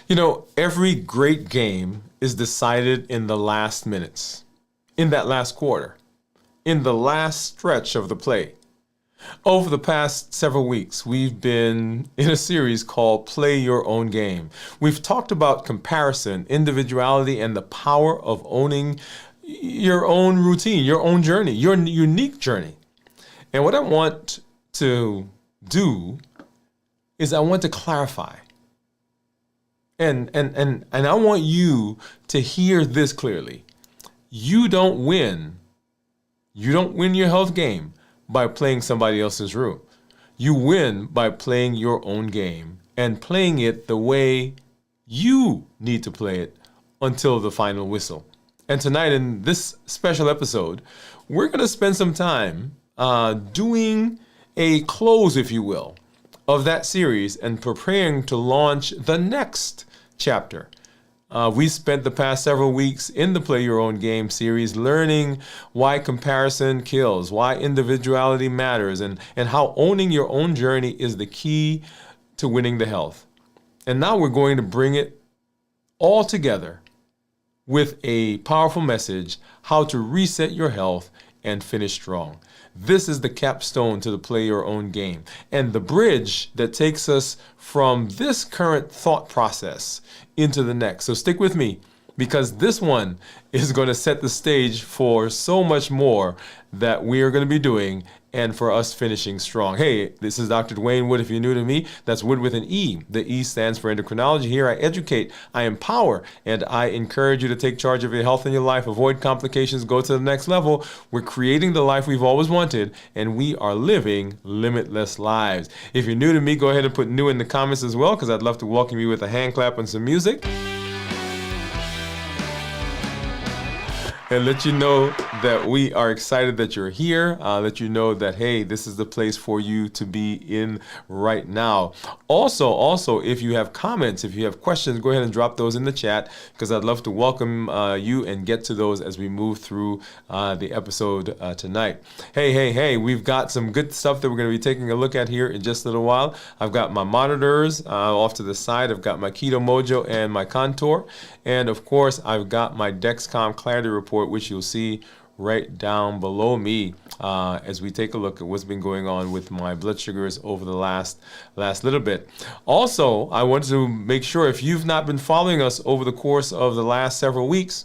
You know, every great game is decided in the last minutes, in that last quarter, in the last stretch of the play. Over the past several weeks, we've been in a series called Play Your Own Game. We've talked about comparison, individuality, and the power of owning your own routine, your own journey, your unique journey. And what I want to do is I want to clarify. And I want you to hear this clearly. You don't win your health game by playing somebody else's room. You win by playing your own game and playing it the way you need to play it until the final whistle. And tonight in this special episode, we're going to spend some time doing a close, if you will, of that series and preparing to launch the next chapter. We spent the past several weeks in the Play Your Own Game series learning why comparison kills, why individuality matters, and how owning your own journey is the key to winning the health. And now we're going to bring it all together with a powerful message, how to reset your health and finish strong. This is the capstone to the Play Your Own Game and the bridge that takes us from this current thought process into the next. So stick with me, because this one is going to set the stage for so much more that we are going to be doing and for us finishing strong. Hey, this is Dr. Dwain Woode. If you're new to me, that's Woode with an E. The E stands for endocrinology. Here I educate, I empower, and I encourage you to take charge of your health and your life, avoid complications, go to the next level. We're creating the life we've always wanted, and we are living limitless lives. If you're new to me, go ahead and put new in the comments as well, because I'd love to welcome you with a hand clap and some music. And let you know that we are excited that you're here, let you know that, hey, this is the place for you to be in right now. Also, if you have comments, if you have questions, go ahead and drop those in the chat, because I'd love to welcome you and get to those as we move through the episode tonight. Hey, we've got some good stuff that we're going to be taking a look at here in just a little while. I've got my monitors off to the side. I've got my Keto Mojo and my Contour. And of course, I've got my Dexcom Clarity Report, which you'll see right down below me as we take a look at what's been going on with my blood sugars over the last little bit. Also, I want to make sure, if you've not been following us over the course of the last several weeks,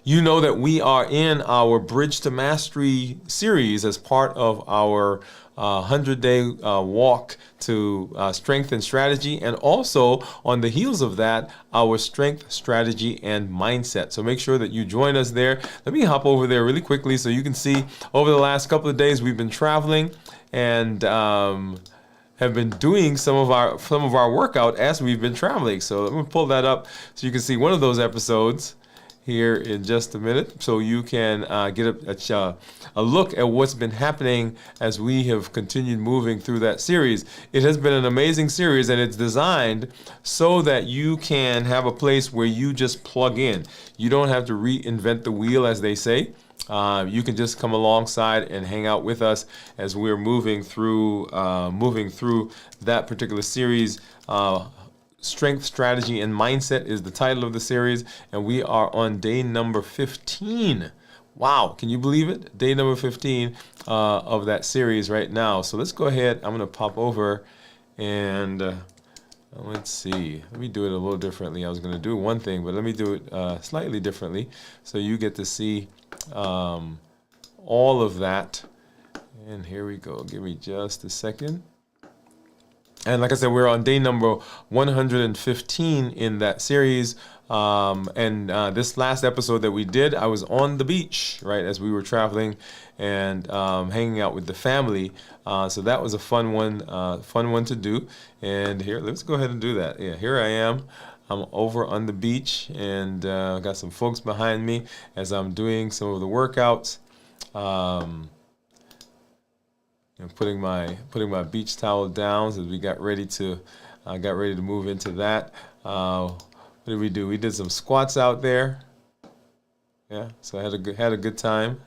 you know that we are in our Bridge to Mastery series as part of our 100-day walk to strength and strategy, and also on the heels of that, our strength, strategy, and mindset. So make sure that you join us there. Let me hop over there really quickly so you can see over the last couple of days we've been traveling and have been doing some of our workout as we've been traveling. So let me pull that up so you can see one of those episodes here in just a minute, so you can get a look at what's been happening as we have continued moving through that series. It has been an amazing series, and it's designed so that you can have a place where you just plug in. You don't have to reinvent the wheel, as they say. You can just come alongside and hang out with us as we're moving through that particular series. Strength, Strategy, and Mindset is the title of the series, and we are on day number 15. Wow, can you believe it? Day number 15 of that series right now. So let's go ahead. I'm going to pop over and let's see. Let me do it a little differently. I was going to do one thing, but let me do it slightly differently so you get to see all of that. And here we go. Give me just a second. And like I said, we're on day number 115 in that series. This last episode that we did, I was on the beach, right, as we were traveling and hanging out with the family. So that was a fun one to do. And here, let's go ahead and do that. Yeah, here I am. I'm over on the beach, and got some folks behind me as I'm doing some of the workouts. And putting my beach towel down as we got ready to move into that. What did we do? We did some squats out there. Yeah, so I had a good time.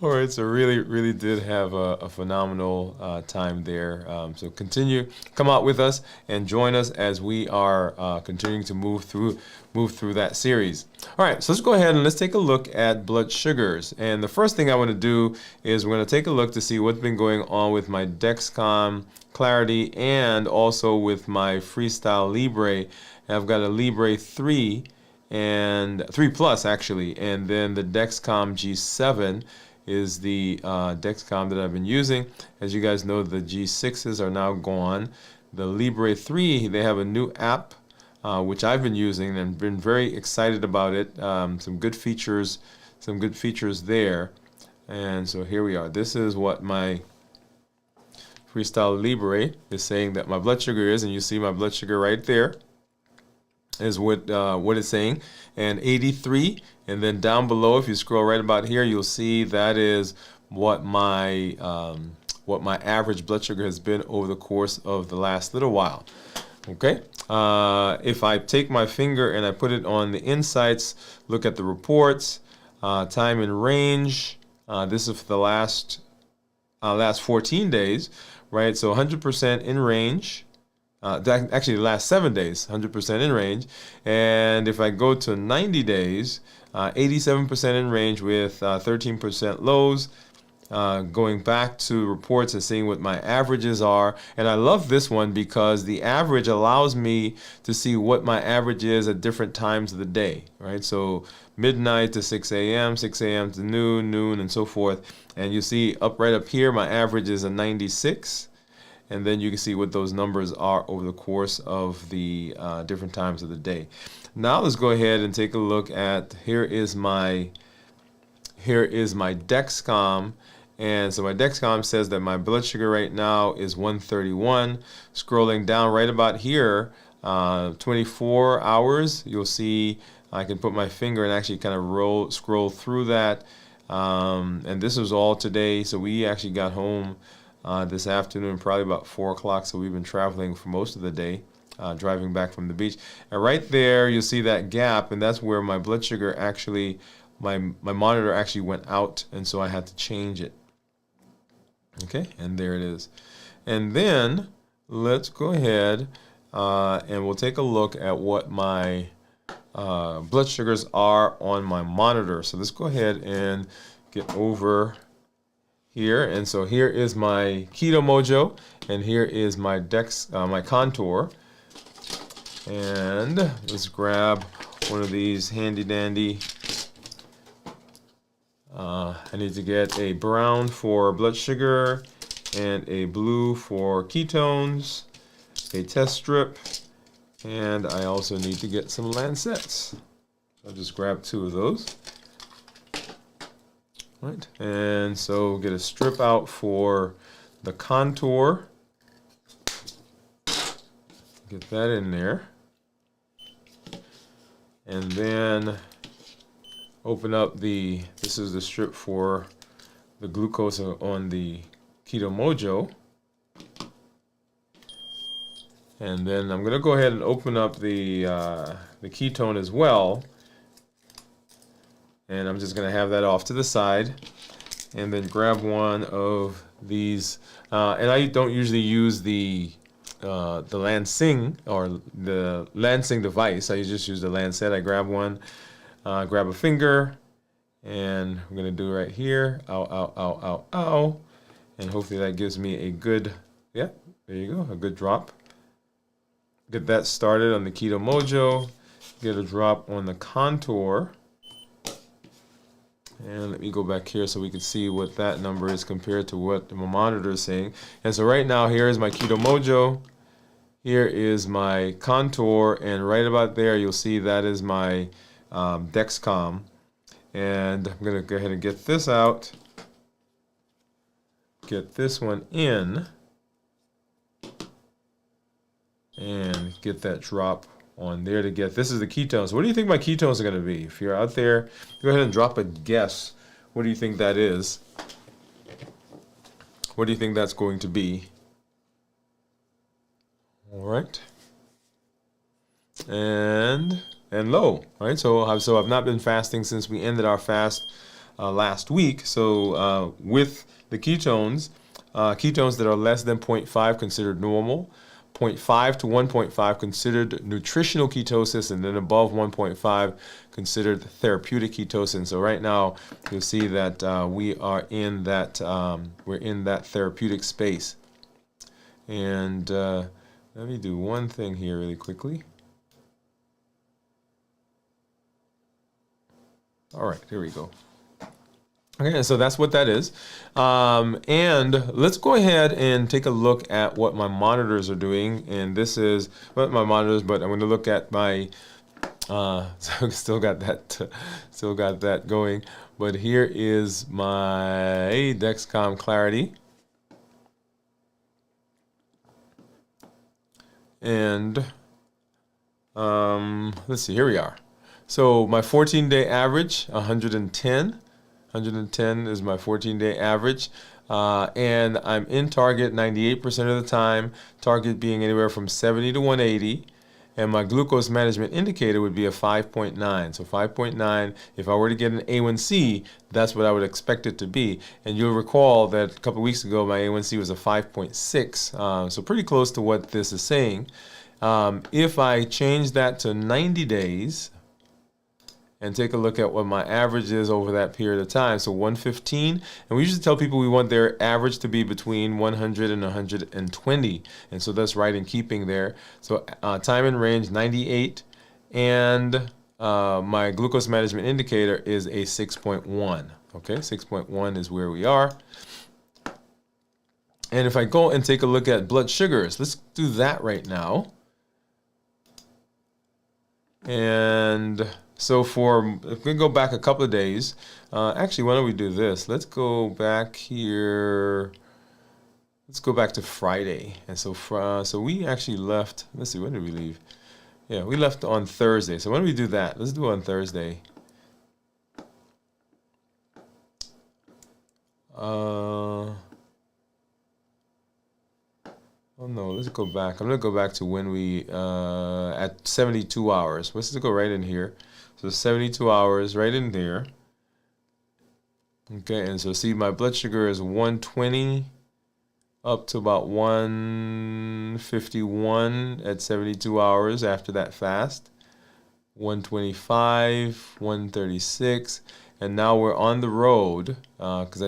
All right, so really did have a phenomenal time there. So come out with us and join us as we are continuing to move through that series. All right, so let's go ahead and let's take a look at blood sugars. And the first thing I want to do is we're going to take a look to see what's been going on with my Dexcom Clarity and also with my Freestyle Libre. I've got a Libre 3 and 3 Plus actually, and then the Dexcom G7 is the Dexcom that I've been using. As you guys know, the G6s are now gone. The Libre 3, they have a new app which I've been using and been very excited about it. Some good features there. And so here we are. This is what my Freestyle Libre is saying that my blood sugar is, and you see my blood sugar right there is what it's saying, and 83. And then down below, if you scroll right about here, you'll see that is what my average blood sugar has been over the course of the last little while. Okay, if I take my finger and I put it on the insights, look at the reports, time in range. This is for the last 14 days, right? So 100% in range. Actually, the last 7 days, 100% in range. And if I go to 90 days, 87% in range with 13% lows. Going back to reports and seeing what my averages are. And I love this one because the average allows me to see what my average is at different times of the day, right? So midnight to 6 a.m., 6 a.m. to noon, and so forth. And you see right up here, my average is a 96. And then you can see what those numbers are over the course of the different times of the day. Now let's go ahead and take a look at, here is my Dexcom. And so my Dexcom says that my blood sugar right now is 131. Scrolling down right about here, 24 hours, you'll see I can put my finger and actually kind of scroll through that. And this was all today. So we actually got home this afternoon, probably about 4 o'clock. So we've been traveling for most of the day, driving back from the beach. And right there, you'll see that gap, and that's where my blood sugar actually, my monitor actually went out, and so I had to change it. Okay, and there it is. And then let's go ahead and we'll take a look at what my blood sugars are on my monitor. So let's go ahead and get over here. And so here is my Keto Mojo, and here is my my Contour. And let's grab one of these handy dandy. I need to get a brown for blood sugar and a blue for ketones, a test strip, and I also need to get some Lancets. I'll just grab 2 of those. Right, and so get a strip out for the Contour. Get that in there. And then open up this is the strip for the glucose on the Keto Mojo. And then I'm going to go ahead and open up the ketone as well. And I'm just going to have that off to the side. And then grab one of these. And I don't usually use the Lansing or the Lansing device. I just use the Lancet. I grab one. Grab a finger, and I'm going to do right here. Ow, ow, ow, ow, ow. And hopefully that gives me a good, yeah, there you go, a good drop. Get that started on the Keto Mojo. Get a drop on the Contour. And let me go back here so we can see what that number is compared to what my monitor is saying. And so right now, here is my Keto Mojo. Here is my Contour, and right about there, you'll see that is my Dexcom. And I'm going to go ahead and get this out, get this one in, and get that drop on there to get, this is the ketones. What do you think my ketones are going to be? If you're out there, go ahead and drop a guess. What do you think that is? What do you think that's going to be? All right. And low, right? So I've not been fasting since we ended our fast last week. So with the ketones, ketones that are less than 0.5 considered normal, 0.5 to 1.5 considered nutritional ketosis, and then above 1.5 considered therapeutic ketosis. So right now you'll see that we are in that we're in that therapeutic space. And let me do one thing here really quickly. All right, here we go. Okay, so that's what that is. And let's go ahead and take a look at what my monitors are doing. And this is not my monitors, but I'm going to look at my, so still got that going. But here is my Dexcom Clarity. And let's see, here we are. So my 14-day average, 110. 110 is my 14-day average. And I'm in target 98% of the time, target being anywhere from 70 to 180. And my glucose management indicator would be a 5.9. So 5.9, if I were to get an A1C, that's what I would expect it to be. And you'll recall that a couple of weeks ago, my A1C was a 5.6. So pretty close to what this is saying. If I change that to 90 days, and take a look at what my average is over that period of time. So 115, and we usually tell people we want their average to be between 100 and 120, and so that's right in keeping there. So time in range 98, and my glucose management indicator is a 6.1. Okay, 6.1 is where we are. And if I go and take a look at blood sugars, let's do that right now. And so if we go back a couple of days, actually, why don't we do this? Let's go back here. Let's go back to Friday. And so we actually left, let's see, when did we leave? Yeah, we left on Thursday. So why don't we do that? Let's do it on Thursday. Oh no, let's go back. I'm gonna go back to when we, at 72 hours. Let's just go right in here. So 72 hours right in there. Okay, and so see my blood sugar is 120 up to about 151 at 72 hours after that fast. 125, 136, and now we're on the road, because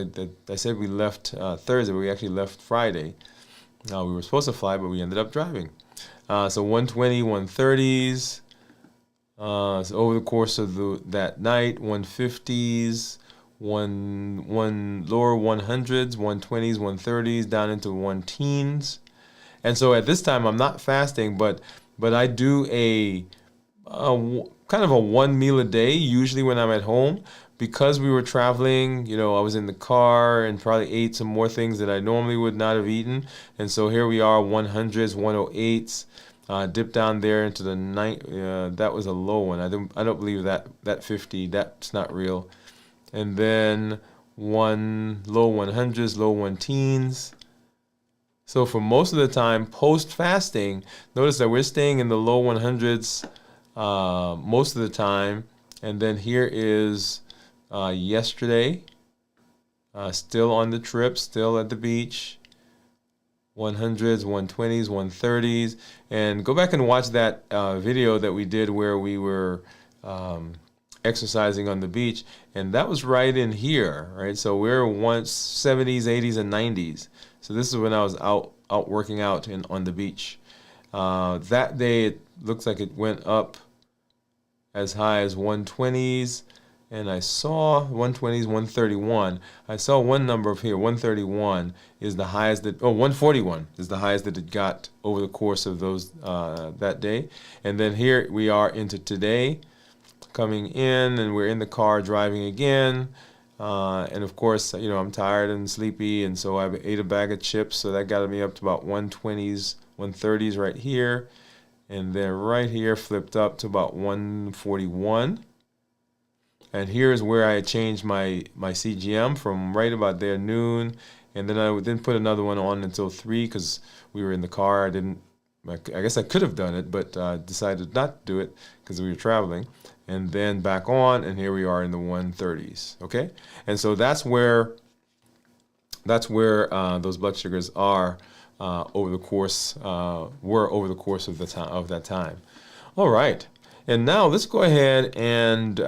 I said we left Thursday, but we actually left Friday. We were supposed to fly, but we ended up driving. So 120, 130s. So over the course of that night, 150s, one lower 100s, 120s, 130s, down into 1-teens. And so at this time, I'm not fasting, but I do a kind of a one meal a day, usually when I'm at home. Because we were traveling, I was in the car and probably ate some more things that I normally would not have eaten. And so here we are, 100s, 108s, dipped down there into the night. That was a low one. I don't believe that 50, that's not real. And then low 100s, low 1-teens. So for most of the time, post-fasting, notice that we're staying in the low 100s most of the time. And then here is yesterday, still on the trip, still at the beach, 100s, 120s, 130s, and go back and watch that video that we did where we were exercising on the beach, and that was right in here, right? So we're once 70s, 80s, and 90s. So this is when I was out working out on the beach. That day, it looks like it went up as high as 120s. And I saw 120s, 131. I saw one number of here, 131 is the highest 141 is the highest that it got over the course of those that day. And then here we are into today, coming in, and we're in the car driving again. And of course, I'm tired and sleepy, and so I ate a bag of chips, so that got me up to about 120s, 130s right here. And then right here flipped up to about 141. And here's where I changed my CGM from right about there noon, and then I didn't put another one on until 3 because we were in the car. I didn't I guess I could have done it, but decided not to do it because we were traveling. And then back on, and here we are in the 130s. Okay, and so that's where those blood sugars are over the course were over the course of that time. All right, and now let's go ahead and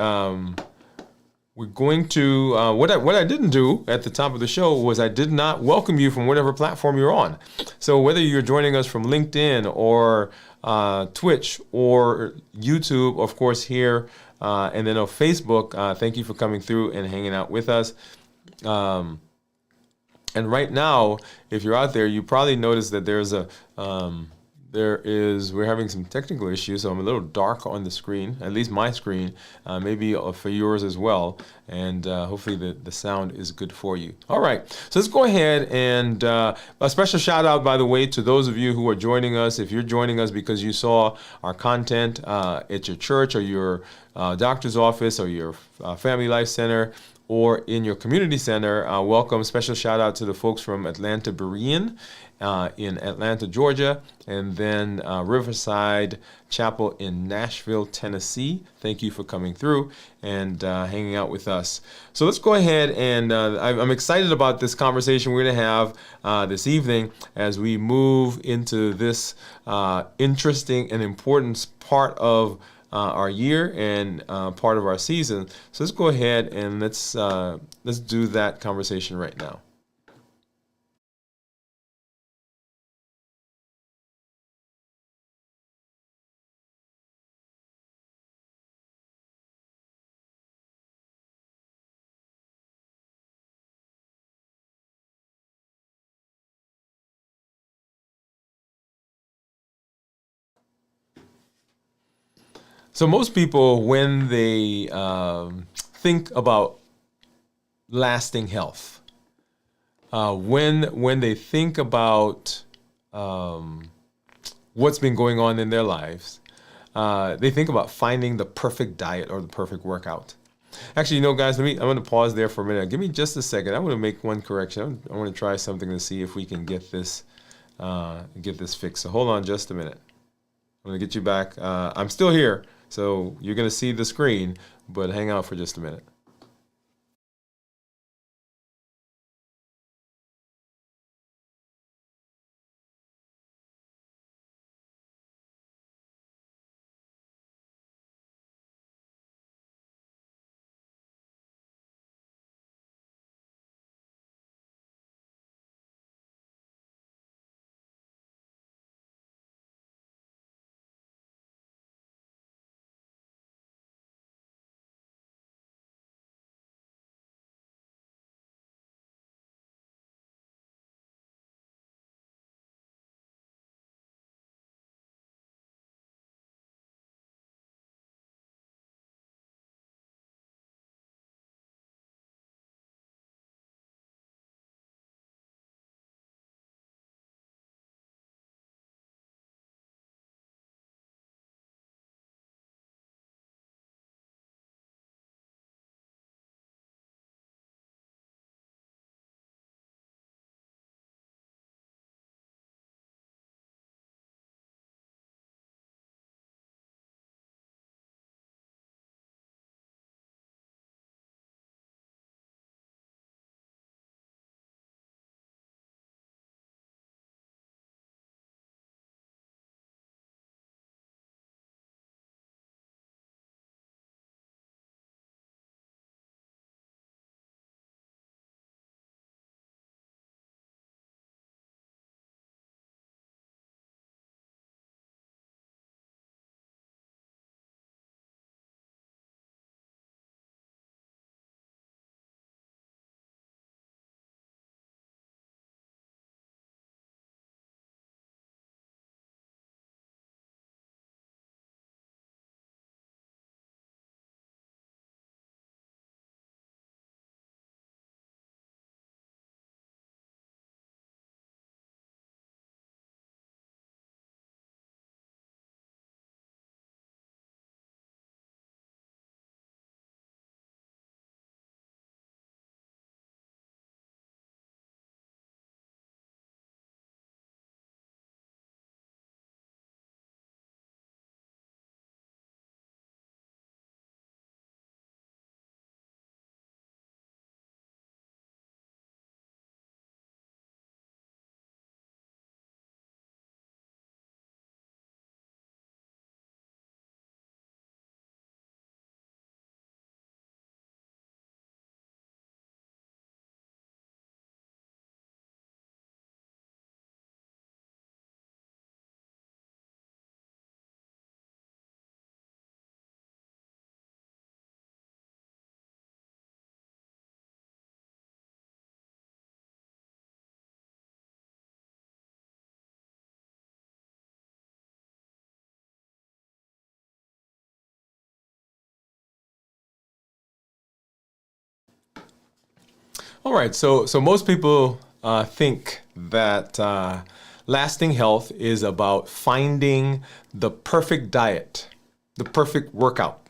we're going to what I didn't do at the top of the show was I did not welcome you from whatever platform you're on. So whether you're joining us from LinkedIn or Twitch or YouTube, of course here, and then on Facebook, thank you for coming through and hanging out with us. And right now, if you're out there, you probably noticed that we're having some technical issues, so I'm a little dark on the screen, at least my screen, maybe for yours as well, and hopefully the sound is good for you. All right, so let's go ahead and a special shout out, by the way, to those of you who are joining us. If you're joining us because you saw our content at your church or your doctor's office or your family life center, or in your community center, welcome. Special shout out to the folks from Atlanta Berean in Atlanta, Georgia, and then Riverside Chapel in Nashville, Tennessee. Thank you for coming through and hanging out with us. So let's go ahead and I'm excited about this conversation we're going to have this evening as we move into this interesting and important part of our year and part of our season. So let's go ahead and let's do that conversation right now. So most people, when they think about lasting health, when they think about what's been going on in their lives, they think about finding the perfect diet or the perfect workout. Actually, guys, I'm going to pause there for a minute. Give me just a second. I want to make one correction. I want to try something to see if we can get this fixed. So hold on just a minute. I'm going to get you back. I'm still here, so you're going to see the screen, but hang out for just a minute. All right. So most people think that lasting health is about finding the perfect diet, the perfect workout.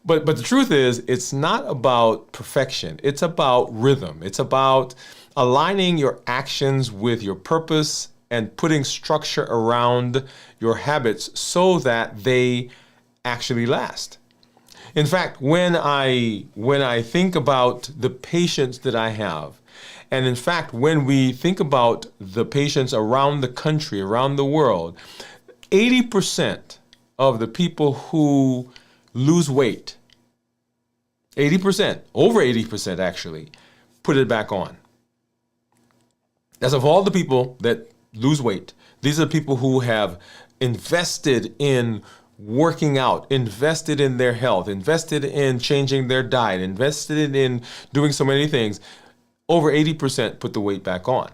But the truth is, it's not about perfection. It's about rhythm. It's about aligning your actions with your purpose and putting structure around your habits so that they actually last. In fact, when I think about the patients that I have, and in fact, when we think about the patients around the country, around the world, 80% of the people who lose weight, 80%, over 80% actually, put it back on. As of all the people that lose weight, these are people who have invested in working out, invested in their health, invested in changing their diet, invested in doing so many things. Over 80% put the weight back on.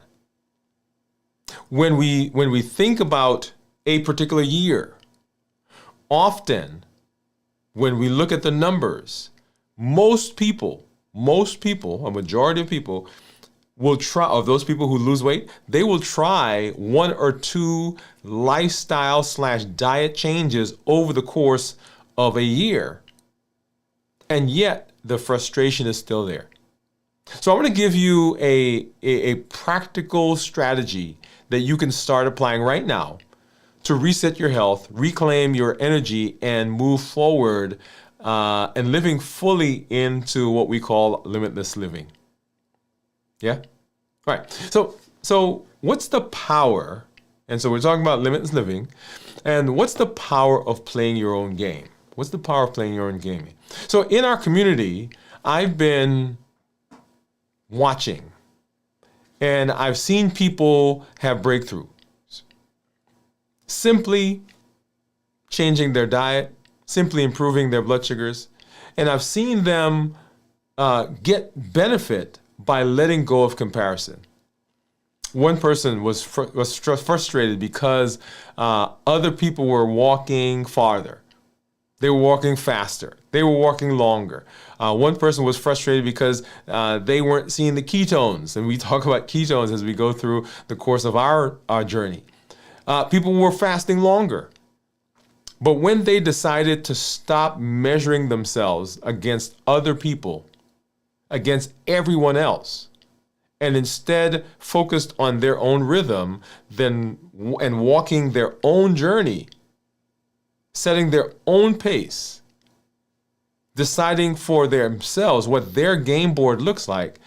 When we think about a particular year, often when we look at the numbers, most people, a majority of people will try, of those people who lose weight, they will try one or two lifestyle/diet changes over the course of a year. And yet the frustration is still there. So I'm going to give you a practical strategy that you can start applying right now to reset your health, reclaim your energy, and move forward and living fully into what we call limitless living. Yeah? All right. So what's the power? And so we're talking about limitless living. And what's the power of playing your own game? What's the power of playing your own game? So in our community, I've been watching, and I've seen people have breakthroughs. Simply changing their diet, simply improving their blood sugars. And I've seen them get benefit by letting go of comparison. One person was frustrated because other people were walking farther. They were walking faster. They were walking longer. One person was frustrated because they weren't seeing the ketones. And we talk about ketones as we go through the course of our journey. People were fasting longer. But when they decided to stop measuring themselves against other people, against everyone else, and instead focused on their own rhythm and walking their own journey, setting their own pace, deciding for themselves what their game board looks like,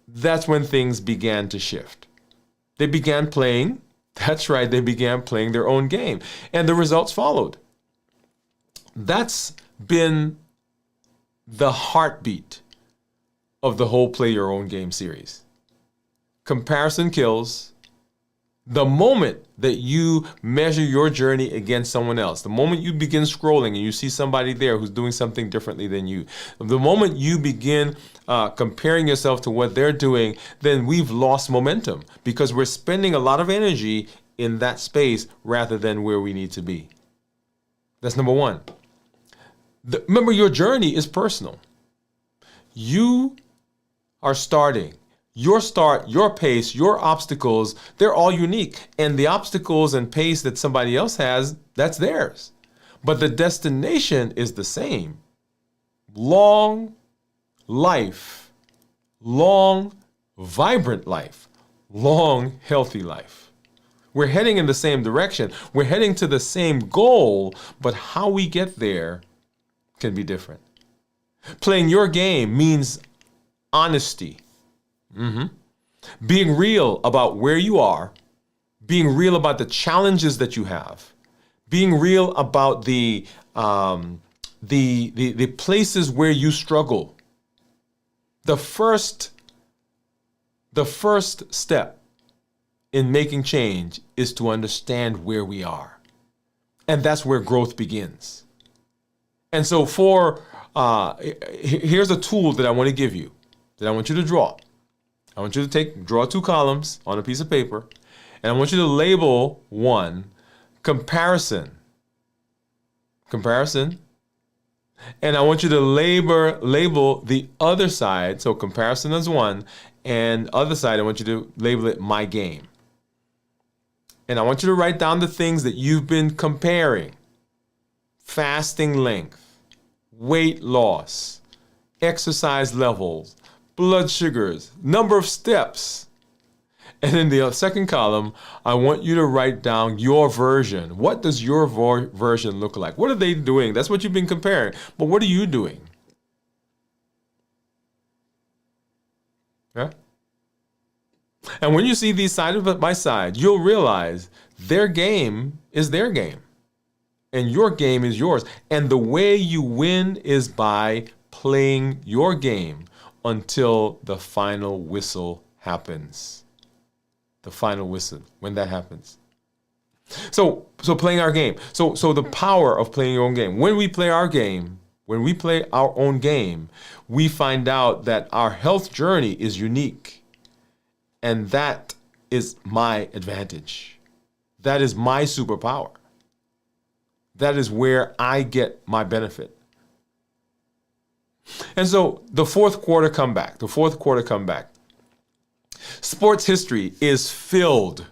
that's when things began to shift. They began playing, that's right, they began playing their own game, and the results followed. That's been the heartbeat of the whole Play Your Own Game series. Comparison kills. The moment that you measure your journey against someone else, the moment you begin scrolling and you see somebody there who's doing something differently than you, the moment you begin comparing yourself to what they're doing, then we've lost momentum because we're spending a lot of energy in that space rather than where we need to be. That's number one. Remember, your journey is personal. You are starting. Your start, your pace, your obstacles, they're all unique. And the obstacles and pace that somebody else has, that's theirs. But the destination is the same. Long life, long, vibrant life, long, healthy life. We're heading in the same direction. We're heading to the same goal, but how we get there can be different. Playing your game means honesty. Being real about where you are, being real about the challenges that you have, being real about the places where you struggle. The first step in making change is to understand where we are, and that's where growth begins. And so, here's a tool that I want to give you, that I want you to draw. I want you to draw 2 columns on a piece of paper, and I want you to label one, comparison. Comparison. And I want you to label the other side. So comparison is one, and other side, I want you to label it my game. And I want you to write down the things that you've been comparing. Fasting length, weight loss, exercise levels, blood sugars, number of steps. And in the second column, I want you to write down your version. What does your version look like? What are they doing? That's what you've been comparing. But what are you doing? Yeah? And when you see these side by side, you'll realize their game is their game. And your game is yours. And the way you win is by playing your game until the final whistle happens. The final whistle, when that happens. So playing our game. So the power of playing your own game. When we play our game, when we play our own game, we find out that our health journey is unique. And that is my advantage. That is my superpower. That is where I get my benefit. And so the fourth quarter comeback. Sports history is filled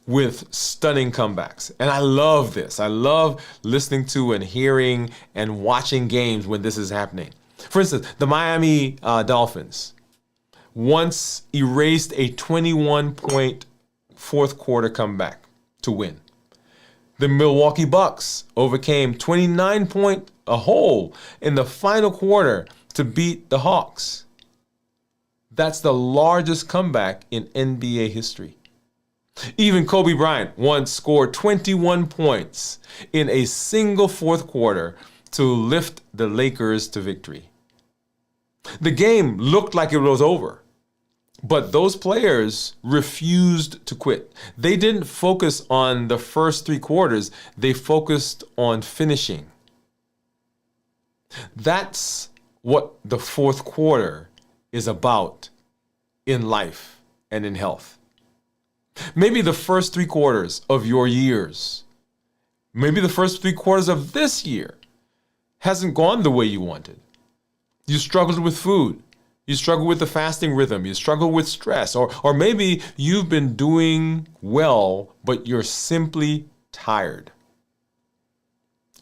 with stunning comebacks. And I love this. I love listening to and hearing and watching games when this is happening. For instance, the Miami Dolphins once erased a 21-point fourth quarter comeback to win. The Milwaukee Bucks overcame 29-point a hole in the final quarter to beat the Hawks. That's the largest comeback in NBA history. Even Kobe Bryant once scored 21 points in a single fourth quarter to lift the Lakers to victory. The game looked like it was over, but those players refused to quit. They didn't focus on the first three quarters. They focused on finishing. That's what the fourth quarter is about in life and in health. Maybe the first three quarters of your years, maybe the first three quarters of this year hasn't gone the way you wanted. You struggled with food. You struggle with the fasting rhythm. You struggle with stress. Or maybe you've been doing well, but you're simply tired.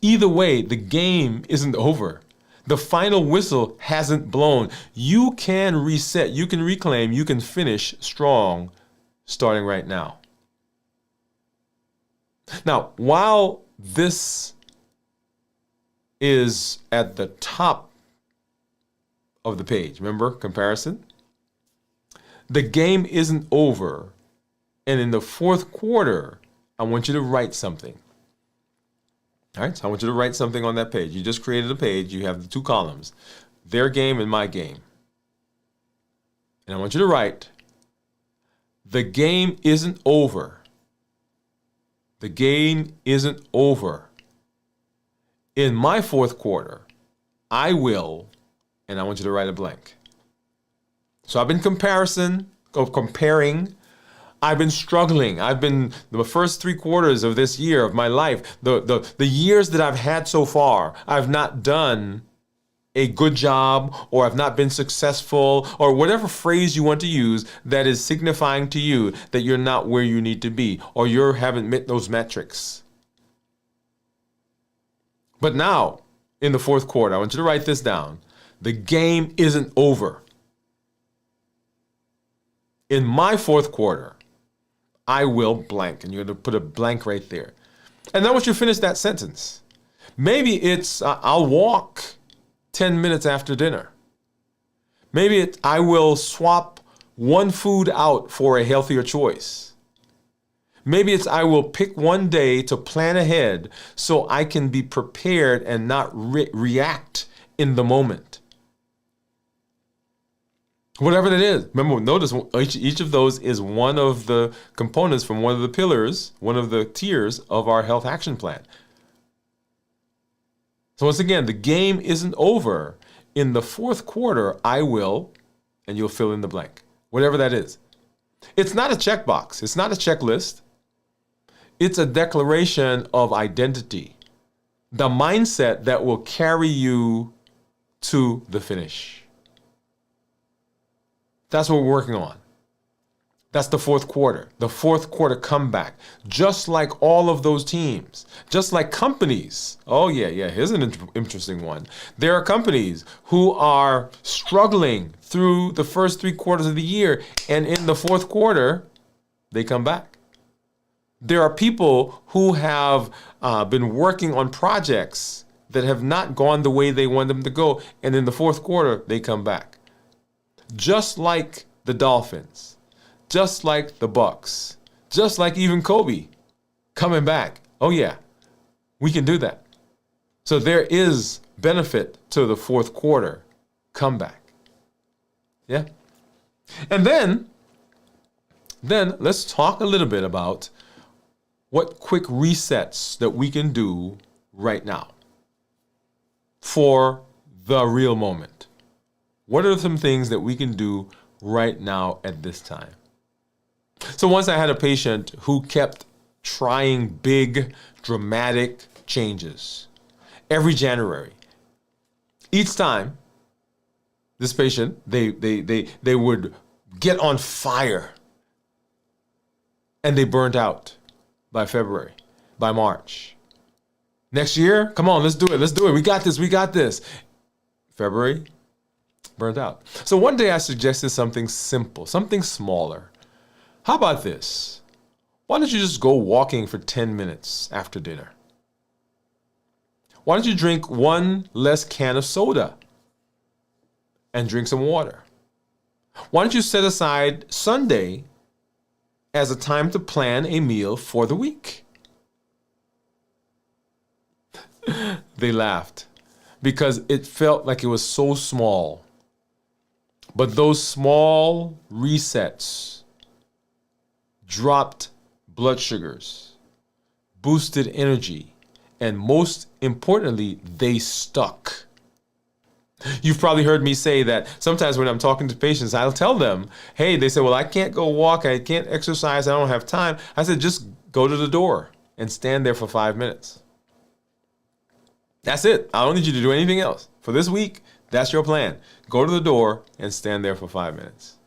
Either way, the game isn't over. The final whistle hasn't blown. You can reset, you can reclaim, you can finish strong starting right now. Now, while this is at the top of the page, remember comparison? The game isn't over. And in the fourth quarter, I want you to write something. All right, so I want you to write something on that page. You just created a page. You have the two columns, their game and my game. And I want you to write, the game isn't over. The game isn't over. In my fourth quarter, I will, and I want you to write a blank. So I've been comparing. I've been struggling. I've been the first three quarters of this year of my life, the years that I've had so far, I've not done a good job, or I've not been successful, or whatever phrase you want to use that is signifying to you that you're not where you need to be, or you haven't met those metrics. But now, in the fourth quarter, I want you to write this down. The game isn't over. In my fourth quarter, I will blank, and you're going to put a blank right there. And then once you finish that sentence, maybe it's I'll walk 10 minutes after dinner. Maybe it's I will swap one food out for a healthier choice. Maybe it's I will pick one day to plan ahead so I can be prepared and not react in the moment. Whatever that is. Remember, notice each of those is one of the components from one of the pillars, one of the tiers of our health action plan. So once again, the game isn't over. In the fourth quarter, I will, and you'll fill in the blank, whatever that is. It's not a checkbox. It's not a checklist. It's a declaration of identity. the mindset that will carry you to the finish. That's what we're working on. That's the fourth quarter comeback. Just like all of those teams, just like companies. Oh yeah, here's an interesting one. There are companies who are struggling through the first 3 quarters of the year, and in the fourth quarter, they come back. There are people who have been working on projects that have not gone the way they want them to go, and in the fourth quarter, they come back. Just like the Dolphins. Just like the Bucks, just like even Kobe coming back. Oh yeah, we can do that. So there is benefit to the fourth quarter comeback. Yeah. And then let's talk a little bit about what quick resets that we can do right now for the real moment. What are some things that we can do right now at this time? So once I had a patient who kept trying big, dramatic changes every January. Each time, this patient, they would get on fire and they burned out by February, by March. Next year, come on, let's do it. We got this. February, burnt out. So one day I suggested something simple, something smaller. How about this? Why don't you just go walking for 10 minutes after dinner? Why don't you drink 1 less can of soda and drink some water? Why don't you set aside Sunday as a time to plan a meal for the week? They laughed because it felt like it was so small. But those small resets dropped blood sugars, boosted energy, and most importantly, they stuck. You've probably heard me say that sometimes when I'm talking to patients, I'll tell them, hey, they say, well, I can't go walk, I can't exercise, I don't have time. I said, just go to the door and stand there for 5 minutes. That's it. I don't need you to do anything else. For this week, that's your plan. Go to the door and stand there for 5 minutes.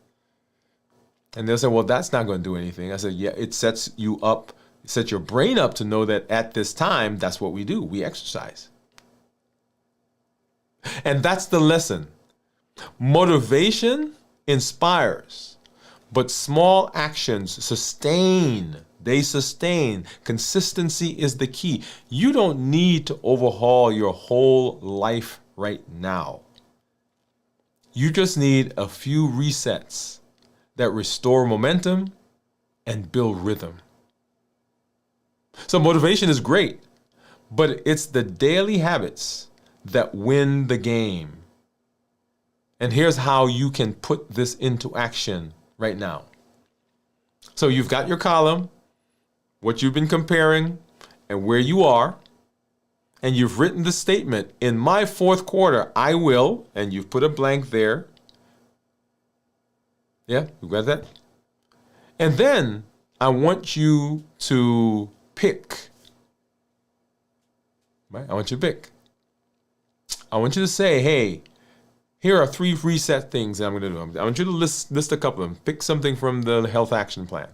And they'll say, well, that's not going to do anything. I said, yeah, it sets you up, it sets your brain up to know that at this time, that's what we do. We exercise. And that's the lesson. Motivation inspires, but small actions sustain. They sustain. Consistency is the key. You don't need to overhaul your whole life right now. You just need a few resets that restore momentum and build rhythm. So motivation is great, but it's the daily habits that win the game. And here's how you can put this into action right now. So you've got your column, what you've been comparing, and where you are. And you've written the statement, in my fourth quarter, I will, and you've put a blank there. Yeah, you got that? And then I want you to pick. Right? I want you to pick. I want you to say, hey, here are 3 reset things that I'm going to do. I want you to list a couple of them. Pick something from the health action plan.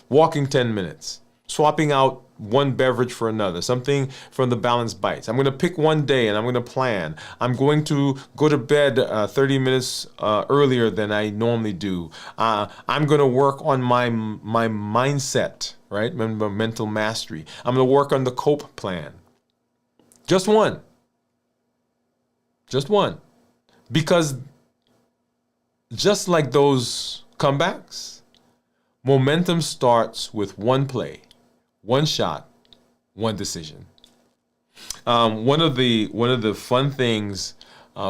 Walking 10 minutes. Swapping out one beverage for another, something from the balanced bites. I'm going to pick one day and I'm going to plan. I'm going to go to bed 30 minutes earlier than I normally do. I'm going to work on my mindset, right? Remember, mental mastery. I'm going to work on the COPE plan. Just one. Just one. Because just like those comebacks, momentum starts with one play. One shot, one decision. One of the fun things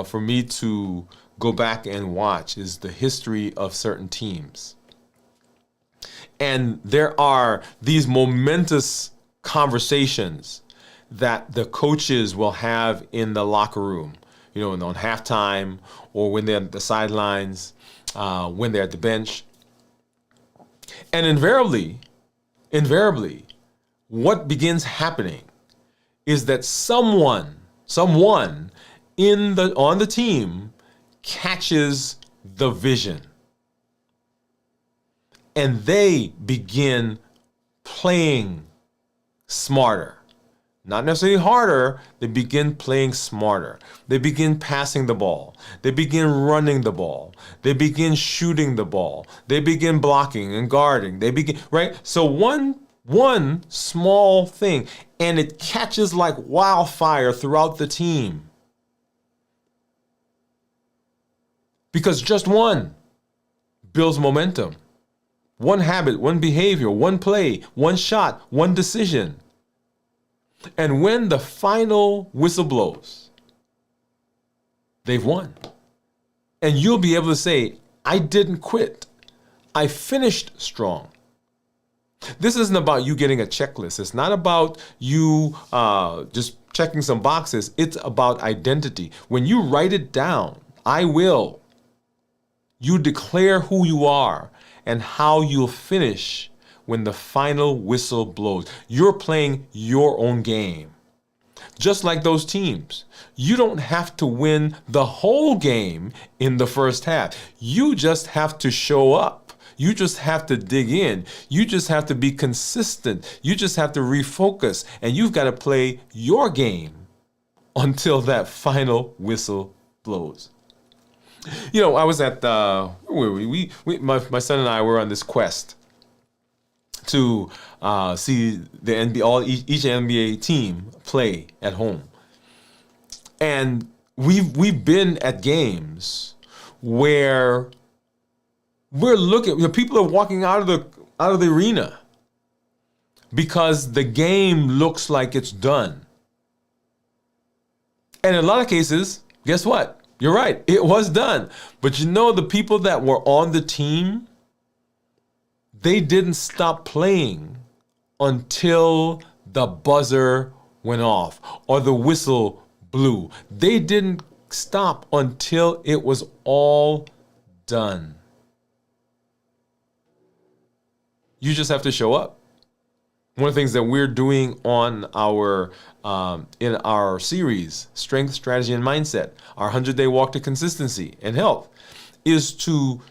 for me to go back and watch is the history of certain teams. And there are these momentous conversations that the coaches will have in the locker room, you know, on halftime or when they're at the sidelines, when they're at the bench. And invariably, what begins happening is that someone on the team catches the vision and they begin playing smarter. Not necessarily harder, they begin playing smarter. They begin passing the ball. They begin running the ball. They begin shooting the ball. They begin blocking and guarding. They begin, right? So one small thing, and it catches like wildfire throughout the team. Because just one builds momentum. One habit, one behavior, one play, one shot, one decision. And when the final whistle blows, they've won. And you'll be able to say, I didn't quit. I finished strong. This isn't about you getting a checklist. It's not about you just checking some boxes. It's about identity. When you write it down, I will, you declare who you are and how you'll finish when the final whistle blows. You're playing your own game. Just like those teams. You don't have to win the whole game in the first half. You just have to show up. You just have to dig in. You just have to be consistent. You just have to refocus. And you've got to play your game until that final whistle blows. You know, I was at, my son and I were on this quest to see the NBA, each NBA team play at home, and we've been at games where we're looking. People are walking out of the arena because the game looks like it's done, and in a lot of cases, guess what? You're right, it was done. But you know, the people that were on the team, they didn't stop playing until the buzzer went off or the whistle blew. They didn't stop until it was all done. You just have to show up. One of the things that we're doing on our in our series, Strength, Strategy, and Mindset, our 100-day walk to consistency and health, is to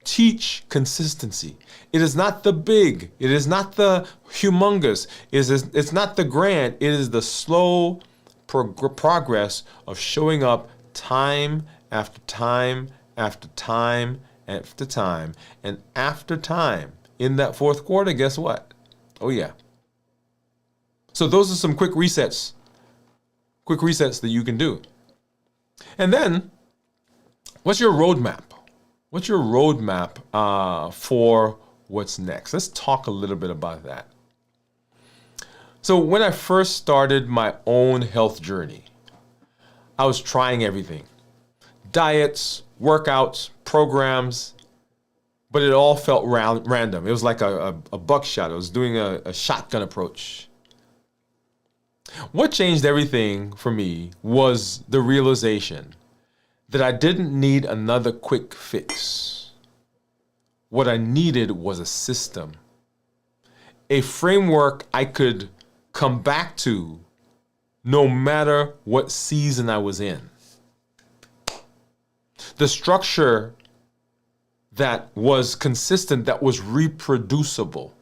teach consistency. It is not the big. It is not the humongous. It's not the grand. It is the slow progress of showing up time after time after time after time. And after time, in that fourth quarter, guess what? Oh, yeah. So those are some quick resets that you can do. And then, what's your roadmap? What's your roadmap for what's next? Let's talk a little bit about that. So when I first started my own health journey, I was trying everything. Diets, workouts, programs, but it all felt random. It was like a buckshot. I was doing a shotgun approach. What changed everything for me was the realization that I didn't need another quick fix. What I needed was a system, a framework I could come back to no matter what season I was in. The structure that was consistent, that was reproducible.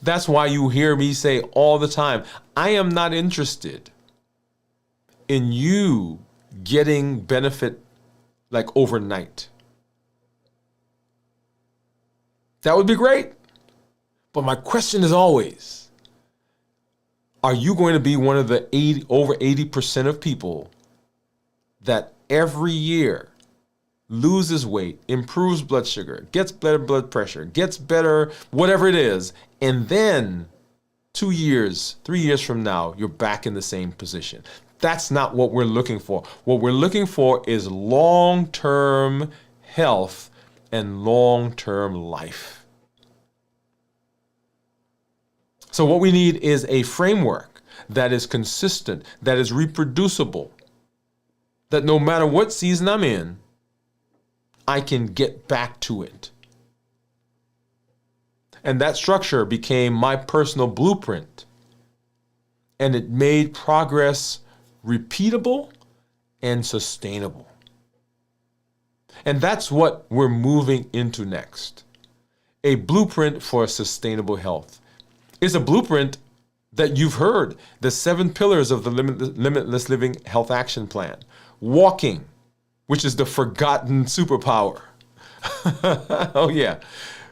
That's why you hear me say all the time, I am not interested in you getting benefit like overnight. That would be great. But my question is always, are you going to be one of the over 80% of people that every year loses weight, improves blood sugar, gets better blood pressure, gets better whatever it is, and then 2 years, 3 years from now, you're back in the same position? That's not what we're looking for. What we're looking for is long-term health and long-term life. So what we need is a framework that is consistent, that is reproducible, that no matter what season I'm in, I can get back to it. And that structure became my personal blueprint. and it made progress repeatable and sustainable. And that's what we're moving into next. A blueprint for sustainable health. It's a blueprint that you've heard, the 7 pillars of the Limitless Living Health Action Plan. Walking, which is the forgotten superpower. Oh yeah.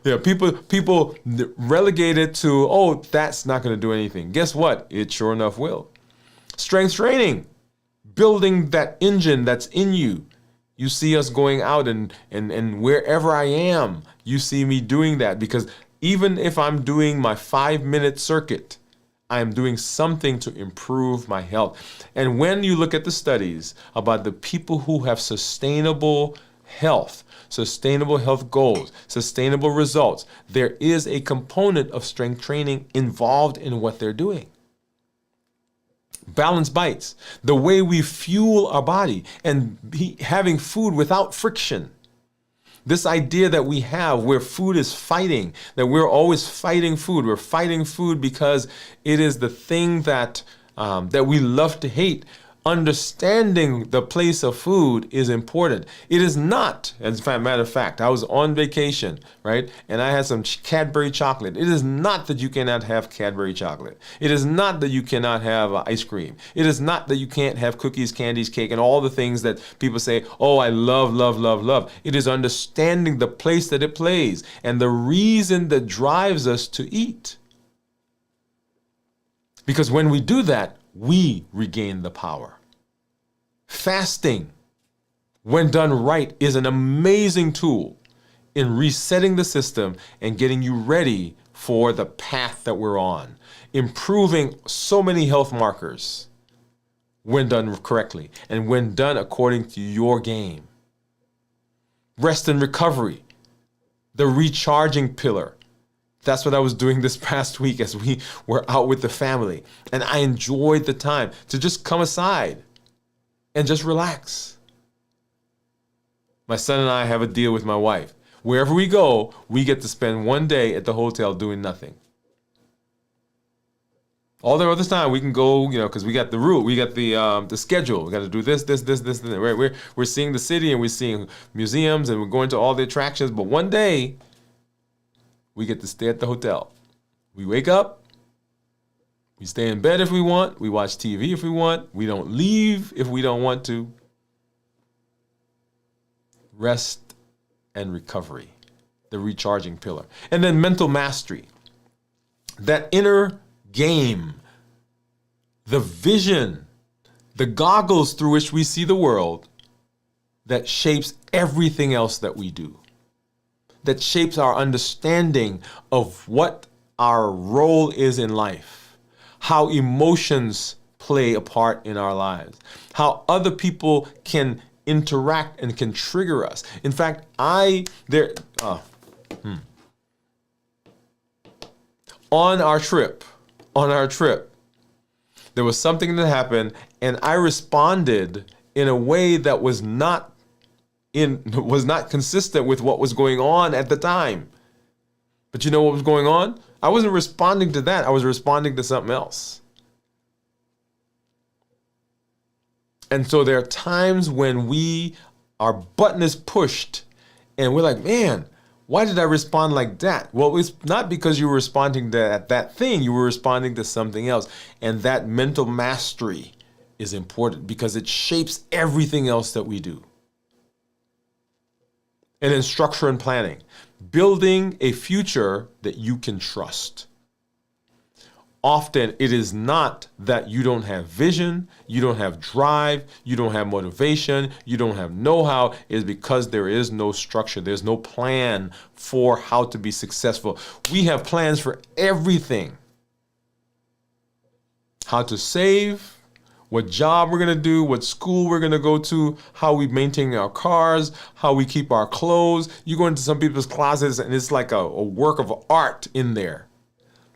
Yeah, people relegate it to, oh, that's not going to do anything. Guess what? It sure enough will. Strength training, building that engine that's in you. You see us going out and wherever I am, you see me doing that, because even if I'm doing my 5-minute circuit, I am doing something to improve my health. And when you look at the studies about the people who have sustainable health goals, sustainable results, there is a component of strength training involved in what they're doing. Balanced bites, the way we fuel our body, and having food without friction. This idea that we have where food is fighting, that we're always fighting food. We're fighting food because it is the thing that we love to hate. Understanding the place of food is important. It is not, as a matter of fact, I was on vacation, right? And I had some Cadbury chocolate. It is not that you cannot have Cadbury chocolate. It is not that you cannot have ice cream. It is not that you can't have cookies, candies, cake, and all the things that people say, oh, I love, love, love, love. It is understanding the place that it plays and the reason that drives us to eat. Because when we do that, we regain the power. Fasting, when done right, is an amazing tool in resetting the system and getting you ready for the path that we're on, improving so many health markers when done correctly and when done according to your game. Rest and recovery, the recharging pillar. That's what I was doing this past week as we were out with the family. And I enjoyed the time to just come aside and just relax. My son and I have a deal with my wife. Wherever we go, we get to spend one day at the hotel doing nothing. All the other time we can go, because we got the route, we got the schedule. We got to do this. We're seeing the city and we're seeing museums and we're going to all the attractions. But one day, we get to stay at the hotel. We wake up, we stay in bed if we want, we watch TV if we want, we don't leave if we don't want to. Rest and recovery, the recharging pillar. And then mental mastery, that inner game, the vision, the goggles through which we see the world that shapes everything else that we do. That shapes our understanding of what our role is in life, how emotions play a part in our lives, how other people can interact and can trigger us. In fact, on our trip, there was something that happened and I responded in a way that was not consistent with what was going on at the time. But you know what was going on? I wasn't responding to that. I was responding to something else. And so there are times when our button is pushed and we're like, man, why did I respond like that? Well, it's not because you were responding to that thing. You were responding to something else. And that mental mastery is important because it shapes everything else that we do. And then structure and planning, building a future that you can trust. Often it is not that you don't have vision, you don't have drive, you don't have motivation, you don't have know-how. It is because there is no structure. There's no plan for how to be successful. We have plans for everything. How to save, what job we're going to do, what school we're going to go to, how we maintain our cars, how we keep our clothes. You go into some people's closets and it's like a work of art in there.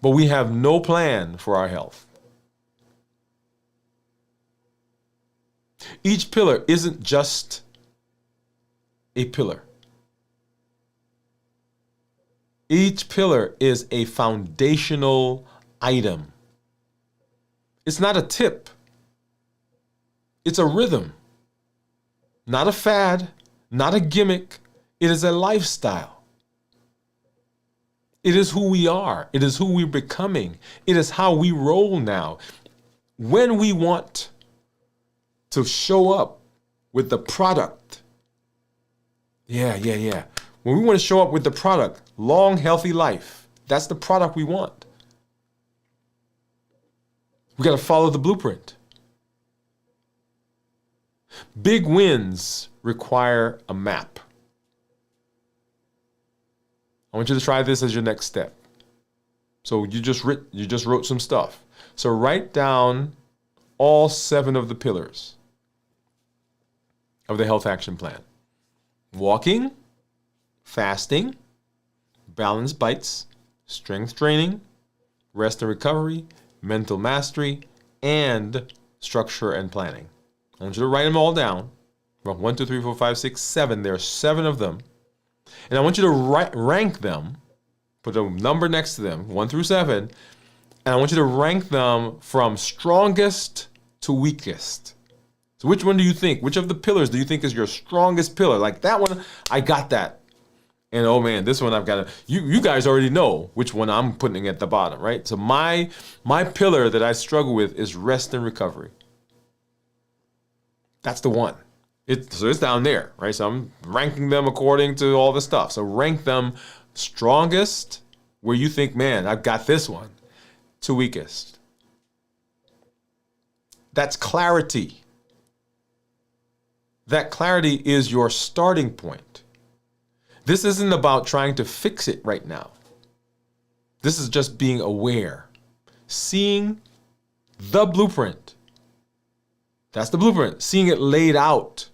But we have no plan for our health. Each pillar isn't just a pillar. Each pillar is a foundational item. It's not a tip. It's a rhythm. Not a fad, not a gimmick. It is a lifestyle. It is who we are. It is who we're becoming. It is how we roll now. When we want to show up with the product, when we want to show up with the product, long, healthy life, that's the product we want. We got to follow the blueprint. Big wins require a map. I want you to try this as your next step. So you just wrote some stuff. So write down all 7 of the pillars of the health action plan. Walking, fasting, balanced bites, strength training, rest and recovery, mental mastery, and structure and planning. I want you to write them all down. Well, 1, 2, 3, 4, 5, 6, 7. There are 7 of them. And I want you to rank them, put a number next to them, 1 through 7, and I want you to rank them from strongest to weakest. So which one do you think? Which of the pillars do you think is your strongest pillar? Like that one, I got that. And oh man, this one I've got to, you guys already know which one I'm putting at the bottom, right? So my pillar that I struggle with is rest and recovery. That's the one. So it's down there, right? So I'm ranking them according to all the stuff. So rank them strongest, where you think, man, I've got this one, to weakest. That's clarity. That clarity is your starting point. This isn't about trying to fix it right now. This is just being aware, seeing the blueprint. That's the blueprint. Seeing it laid out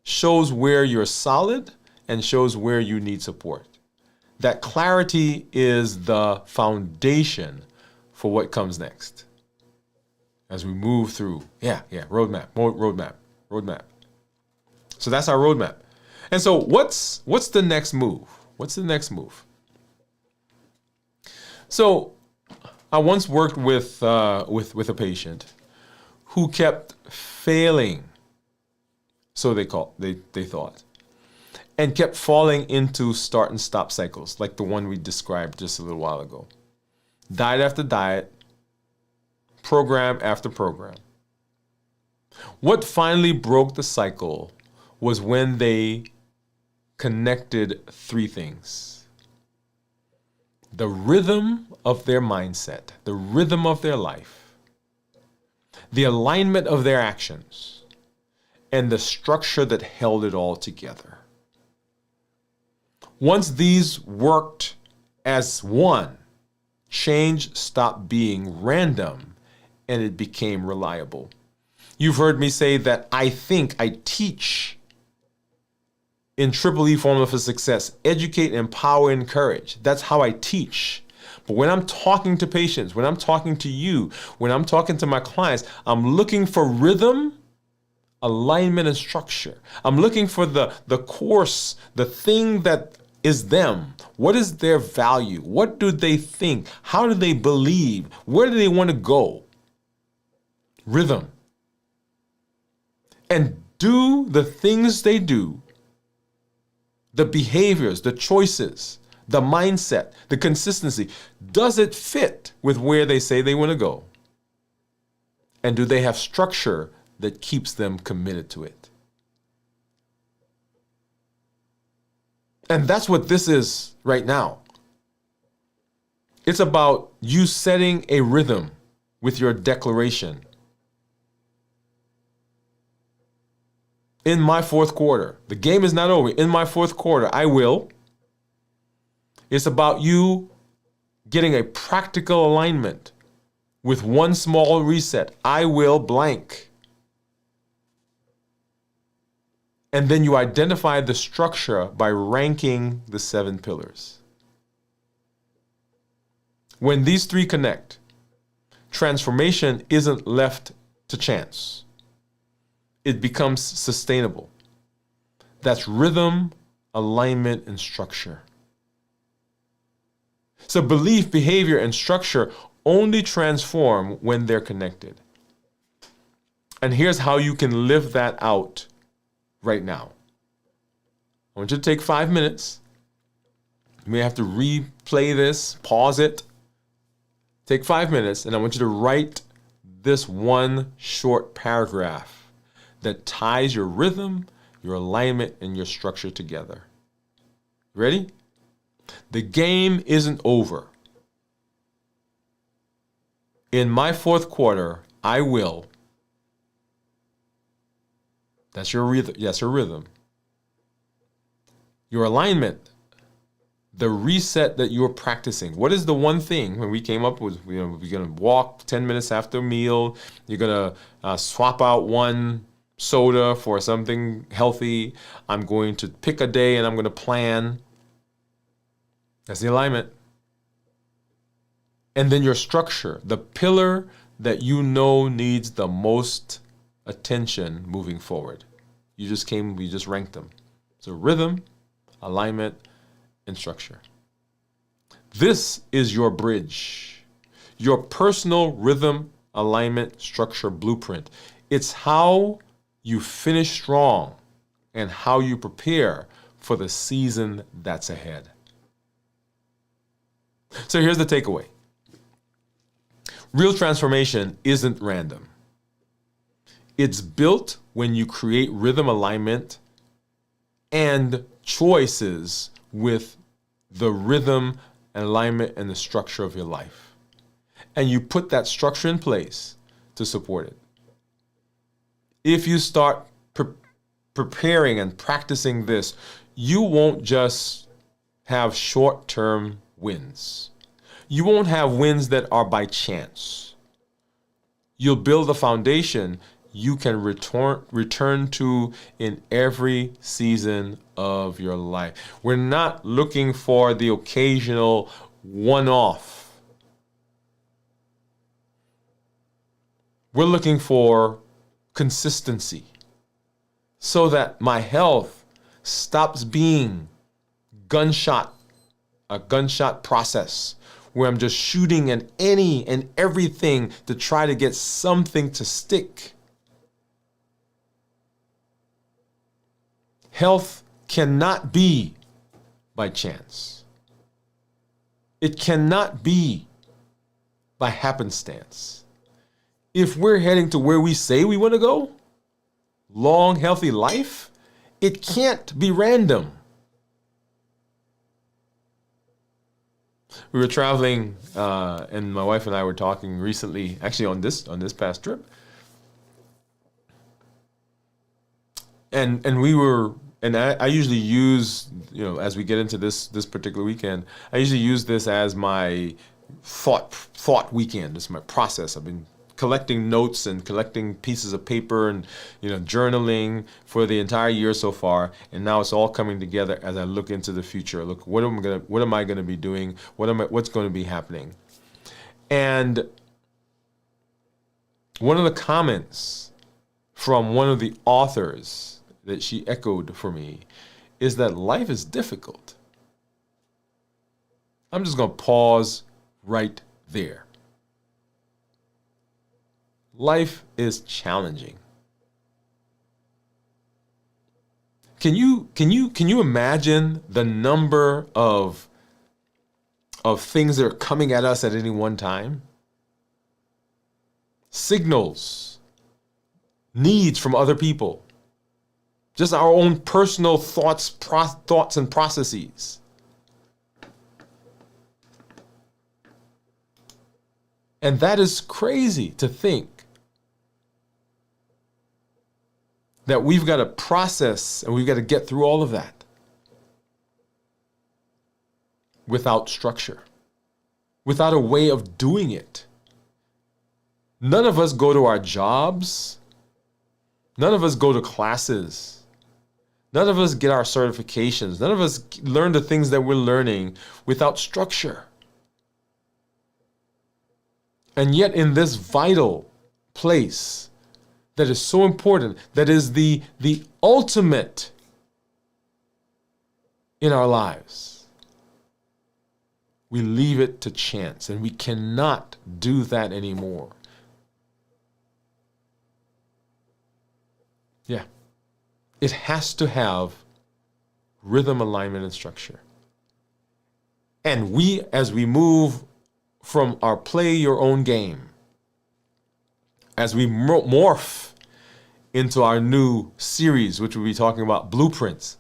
shows where you're solid and shows where you need support. That clarity is the foundation for what comes next. As we move through, roadmap. So that's our roadmap. And so what's the next move? What's the next move? So I once worked with a patient who kept failing, so they thought, and kept falling into start and stop cycles, like the one we described just a little while ago. Diet after diet, program after program. What finally broke the cycle was when they connected 3 things: the rhythm of their mindset, the rhythm of their life, the alignment of their actions, and the structure that held it all together. Once these worked as one, change stopped being random and it became reliable. You've heard me say that I teach in Triple E Formula for Success: educate, empower, encourage. That's how I teach. But when I'm talking to patients, when I'm talking to you, when I'm talking to my clients, I'm looking for rhythm, alignment, and structure. I'm looking for the course, the thing that is them. What is their value? What do they think? How do they believe? Where do they want to go? Rhythm. And do the things they do, the behaviors, the choices, the mindset, the consistency, does it fit with where they say they want to go? And do they have structure that keeps them committed to it? And that's what this is right now. It's about you setting a rhythm with your declaration. In my 4th quarter, the game is not over. In my 4th quarter, I will. It's about you getting a practical alignment with one small reset. I will blank. And then you identify the structure by ranking the 7 pillars. When these 3 connect, transformation isn't left to chance. It becomes sustainable. That's rhythm, alignment, and structure. So belief, behavior, and structure only transform when they're connected. And here's how you can live that out right now. I want you to take 5 minutes. You may have to replay this, pause it. Take 5 minutes, and I want you to write this one short paragraph that ties your rhythm, your alignment, and your structure together. Ready? The game isn't over. In my fourth quarter, I will. That's your rhythm. Yes, your rhythm. Your alignment, the reset that you're practicing. What is the one thing when we came up with, we're going to walk 10 minutes after a meal. You're going to swap out one soda for something healthy. I'm going to pick a day and I'm going to plan. That's the alignment. And then your structure, the pillar that you know needs the most attention moving forward. We just ranked them. So rhythm, alignment, and structure. This is your bridge, your personal rhythm, alignment, structure blueprint. It's how you finish strong and how you prepare for the season that's ahead. So here's the takeaway. Real transformation isn't random. It's built when you create rhythm, alignment, and choices with the rhythm and alignment and the structure of your life. And you put that structure in place to support it. If you start preparing and practicing this, you won't just have short-term wins. You won't have wins that are by chance. You'll build a foundation you can return to in every season of your life. We're not looking for the occasional one-off. We're looking for consistency so that my health stops being a gunshot process where I'm just shooting at any and everything to try to get something to stick. Health cannot be by chance. It cannot be by happenstance. If we're heading to where we say we want to go, long, healthy life, it can't be random. We were traveling, and my wife and I were talking recently, actually on this past trip. And I usually use, as we get into this particular weekend, I usually use this as my thought weekend. It's my process. I've been collecting notes and collecting pieces of paper and journaling for the entire year so far, and now it's all coming together as I look into the future. Look, what am I gonna be doing? What's going to be happening? And one of the comments from one of the authors that she echoed for me is that life is difficult. I'm just gonna pause right there. Life is challenging. Can you imagine the number of things that are coming at us at any one time? Signals, needs from other people, just our own personal thoughts and processes. And that is crazy to think that we've got to process and we've got to get through all of that without structure, without a way of doing it. None of us go to our jobs. None of us go to classes. None of us get our certifications. None of us learn the things that we're learning without structure. And yet in this vital place that is so important, that is the ultimate in our lives, we leave it to chance, and we cannot do that anymore. Yeah. It has to have rhythm, alignment, and structure. And we, as we move from our play your own game, as we morph into our new series, which we'll be talking about blueprints,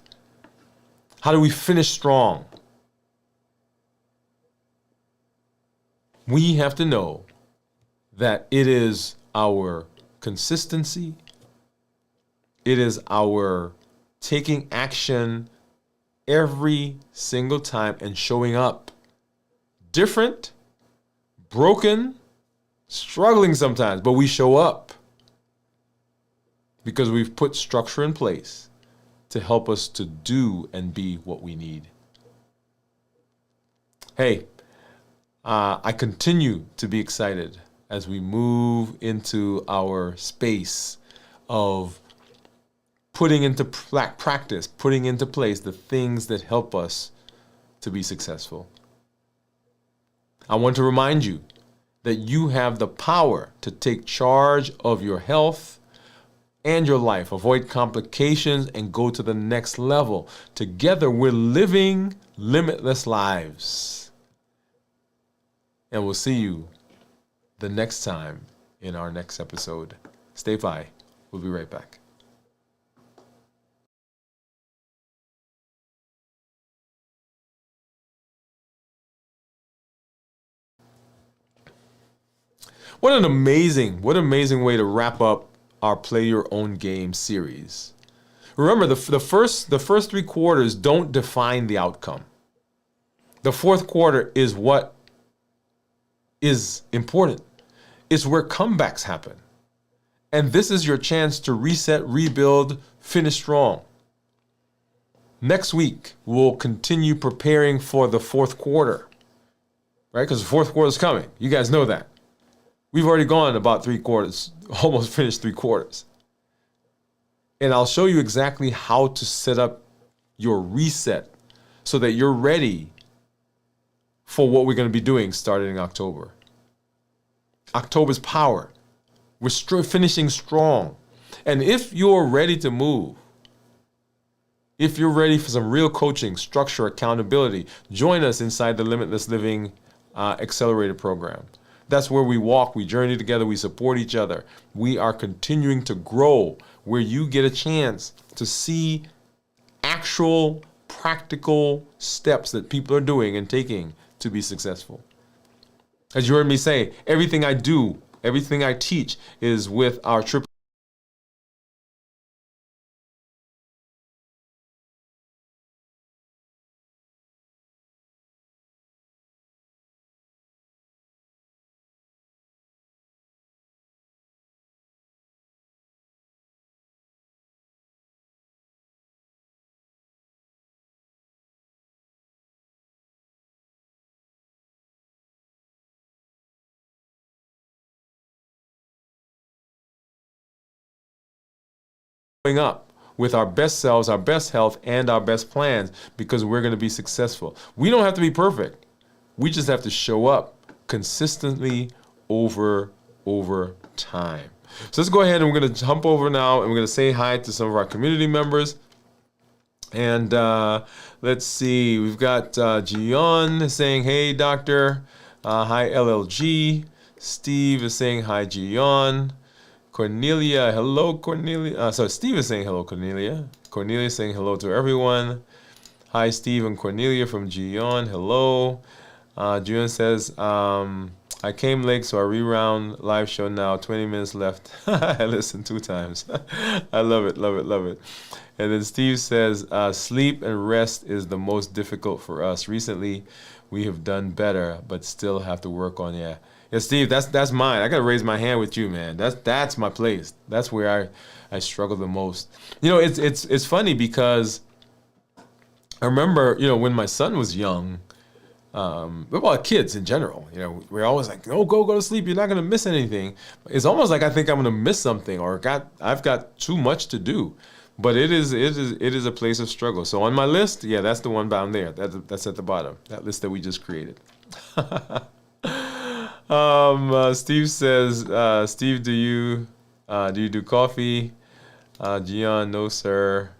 how do we finish strong? We have to know that it is our consistency, it is our taking action every single time and showing up. Different, broken, struggling sometimes, but we show up because we've put structure in place to help us to do and be what we need. Hey, I continue to be excited as we move into our space of putting into practice, putting into place the things that help us to be successful. I want to remind you that you have the power to take charge of your health and your life, avoid complications, and go to the next level. Together, we're living limitless lives. And we'll see you the next time in our next episode. Stay by. We'll be right back. What an amazing way to wrap up our Play Your Own Game series. Remember, the first 3 quarters don't define the outcome. The fourth quarter is what is important. It's where comebacks happen. And this is your chance to reset, rebuild, finish strong. Next week, we'll continue preparing for the fourth quarter, right? Because the fourth quarter is coming. You guys know that. We've already gone about 3 quarters, almost finished 3 quarters. And I'll show you exactly how to set up your reset so that you're ready for what we're going to be doing starting in October. October's power. We're finishing strong. And if you're ready to move, if you're ready for some real coaching, structure, accountability, join us inside the Limitless Living Accelerator program. That's where we walk, we journey together, we support each other. We are continuing to grow, where you get a chance to see actual practical steps that people are doing and taking to be successful. As you heard me say, everything I do, everything I teach is with our triple up with our best selves, our best health, and our best plans, because we're going to be successful. We don't have to be perfect. We just have to show up consistently over time. So let's go ahead and we're going to jump over now and we're going to say hi to some of our community members. And let's see, we've got Gion saying, hey, doctor. Hi, LLG. Steve is saying, hi, Gion. Cornelia, hello, Cornelia. So Steve is saying hello, Cornelia. Cornelia is saying hello to everyone. Hi, Steve and Cornelia from Gion. Hello. Gion says, I came late, so I reround live show now. 20 minutes left. I listened 2 times. I love it, love it, love it. And then Steve says, sleep and rest is the most difficult for us. Recently, we have done better, but still have to work on it. Yeah, Steve, that's mine. I gotta raise my hand with you, man. That's my place. That's where I struggle the most. You know, it's funny because I remember, you know, when my son was young, well, kids in general, you know, we're always like, oh, go to sleep. You're not gonna miss anything. It's almost like I think I'm gonna miss something, or I've got too much to do. But it is a place of struggle. So on my list, yeah, that's the one down there. That's at the bottom. That list that we just created. Steve says, Steve, do you do coffee? Gian, no, sir.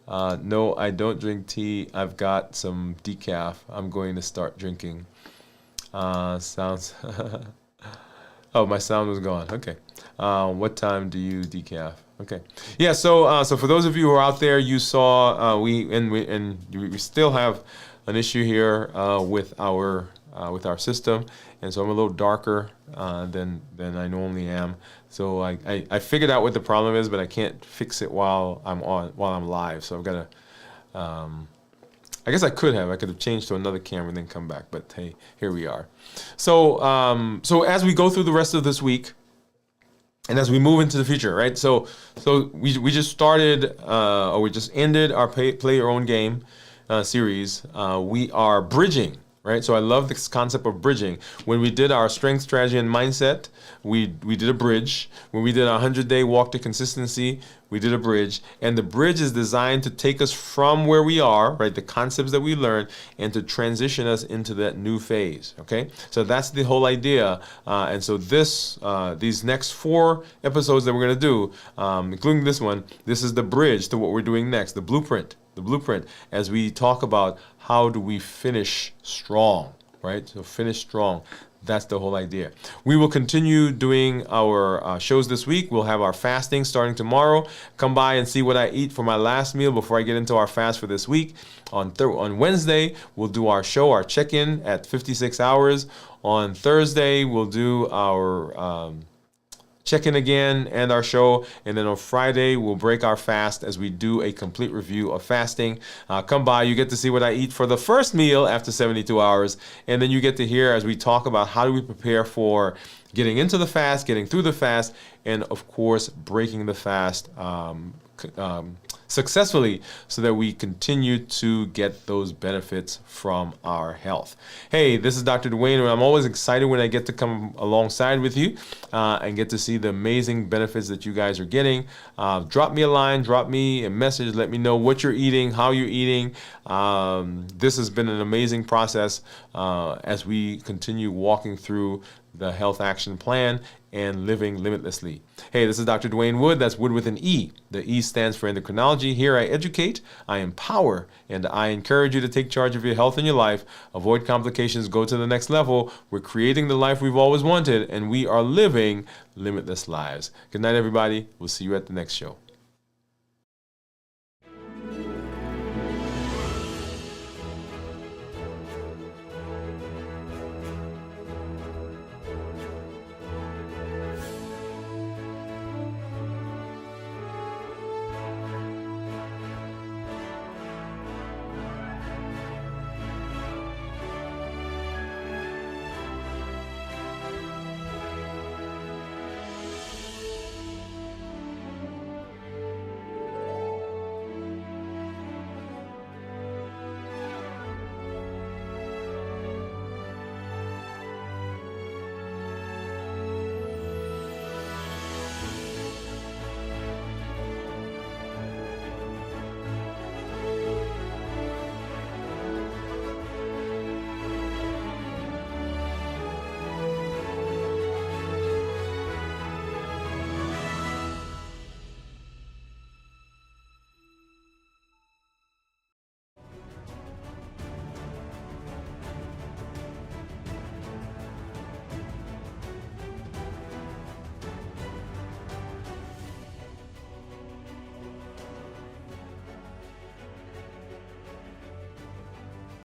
No, I don't drink tea. I've got some decaf. I'm going to start drinking. Sounds. Oh, my sound was gone. Okay. What time do you decaf? Okay. Yeah. So for those of you who are out there, you saw we still have an issue here with our system, and so I'm a little darker than I normally am. So I figured out what the problem is, but I can't fix it while I'm live. So I've got to. I guess I could have changed to another camera and then come back, but hey, here we are. So as we go through the rest of this week, and as we move into the future, right? So we just started, or we just ended our play your own game series. We are bridging, right? So I love this concept of bridging. When we did our strength, strategy, and mindset, we did a bridge. When we did our 100-day walk to consistency, we did a bridge. And the bridge is designed to take us from where we are, right, the concepts that we learned, and to transition us into that new phase, okay? So that's the whole idea. And so these next 4 episodes that we're going to do, including this one, this is the bridge to what we're doing next, the blueprint, as we talk about how do we finish strong, right? So finish strong. That's the whole idea. We will continue doing our shows this week. We'll have our fasting starting tomorrow. Come by and see what I eat for my last meal before I get into our fast for this week. On Wednesday, we'll do our show, our check-in at 56 hours. On Thursday, we'll do our check-in again and our show. And then on Friday, we'll break our fast as we do a complete review of fasting. Come by. You get to see what I eat for the first meal after 72 hours. And then you get to hear as we talk about how do we prepare for getting into the fast, getting through the fast, and of course, breaking the fast successfully so that we continue to get those benefits from our health. Hey, this is Dr. Dwain, and I'm always excited when I get to come alongside with you and get to see the amazing benefits that you guys are getting. Drop me a line, drop me a message, let me know what you're eating, how you're eating. This has been an amazing process as we continue walking through the Health Action Plan and living limitlessly. Hey, this is Dr. Dwain Woode. That's Woode with an E. The E stands for endocrinology. Here I educate, I empower, and I encourage you to take charge of your health and your life, avoid complications, go to the next level. We're creating the life we've always wanted, and we are living limitless lives. Good night, everybody. We'll see you at the next show.